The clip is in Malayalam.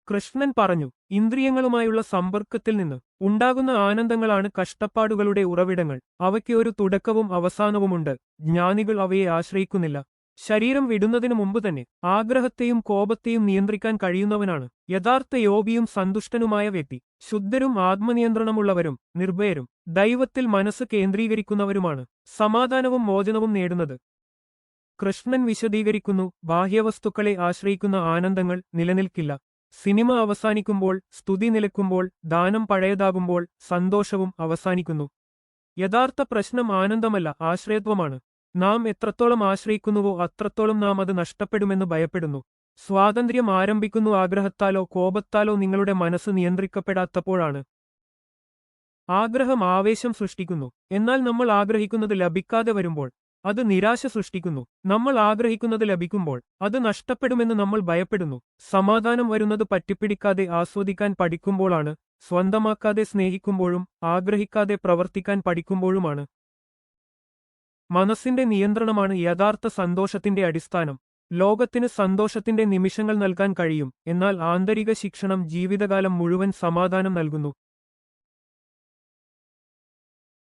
കൃഷ്ണൻ പറഞ്ഞു. ഇന്ദ്രിയങ്ങളുമായുള്ള സമ്പർക്കത്തിൽ നിന്ന് ഉണ്ടാകുന്ന ആനന്ദങ്ങളാണ് കഷ്ടപ്പാടുകളുടെ ഉറവിടങ്ങൾ. അവയ്ക്ക് ഒരു തുടക്കവും അവസാനവുമുണ്ട്. ജ്ഞാനികൾ അവയെ ആശ്രയിക്കുന്നില്ല. ശരീരം വിടുന്നതിനു മുമ്പ് തന്നെ ആഗ്രഹത്തെയും കോപത്തെയും നിയന്ത്രിക്കാൻ കഴിയുന്നവനാണ് യഥാർത്ഥ യോഗിയും സന്തുഷ്ടനുമായ വ്യക്തി. ശുദ്ധരും ആത്മനിയന്ത്രണമുള്ളവരും നിർഭയരും ദൈവത്തിൽ മനസ്സ് കേന്ദ്രീകരിക്കുന്നവരുമാണ് സമാധാനവും മോചനവും നേടുന്നത്. കൃഷ്ണൻ വിശദീകരിക്കുന്നു. ബാഹ്യവസ്തുക്കളെ ആശ്രയിക്കുന്ന ആനന്ദങ്ങൾ നിലനിൽക്കില്ല. സിനിമ അവസാനിക്കുമ്പോൾ, സ്തുതി നിലയ്ക്കുമ്പോൾ, ദാനം പഴയതാകുമ്പോൾ സന്തോഷവും അവസാനിക്കുന്നു. യഥാർത്ഥ പ്രശ്നം ആനന്ദമല്ല, ആശ്രയത്വമാണ്. നാം എത്രത്തോളം ആശ്രയിക്കുന്നുവോ അത്രത്തോളം നാം അത് നഷ്ടപ്പെടുമെന്ന് ഭയപ്പെടുന്നു. സ്വാതന്ത്ര്യം ആരംഭിക്കുന്നു ആഗ്രഹത്താലോ കോപത്താലോ നിങ്ങളുടെ മനസ്സ് നിയന്ത്രിക്കപ്പെടാത്തപ്പോഴാണ്. ആഗ്രഹം ആവേശം സൃഷ്ടിക്കുന്നു. എന്നാൽ നമ്മൾ ആഗ്രഹിക്കുന്നത് ലഭിക്കാതെ വരുമ്പോൾ അത് നിരാശ സൃഷ്ടിക്കുന്നു. നമ്മൾ ആഗ്രഹിക്കുന്നത് ലഭിക്കുമ്പോൾ അത് നഷ്ടപ്പെടുമെന്ന് നമ്മൾ ഭയപ്പെടുന്നു. സമാധാനം വരുന്നത് പറ്റിപ്പിടിക്കാതെ ആസ്വദിക്കാൻ പഠിക്കുമ്പോഴാണ്, സ്വന്തമാക്കാതെ സ്നേഹിക്കുമ്പോഴും ആഗ്രഹിക്കാതെ പ്രവർത്തിക്കാൻ പഠിക്കുമ്പോഴുമാണ്. മനസ്സിന്റെ നിയന്ത്രണമാണ് യഥാർത്ഥ സന്തോഷത്തിന്റെ അടിസ്ഥാനം. ലോകത്തിന് സന്തോഷത്തിന്റെ നിമിഷങ്ങൾ നൽകാൻ കഴിയും, എന്നാൽ ആന്തരിക ശിക്ഷണം ജീവിതകാലം മുഴുവൻ സമാധാനം നൽകുന്നു.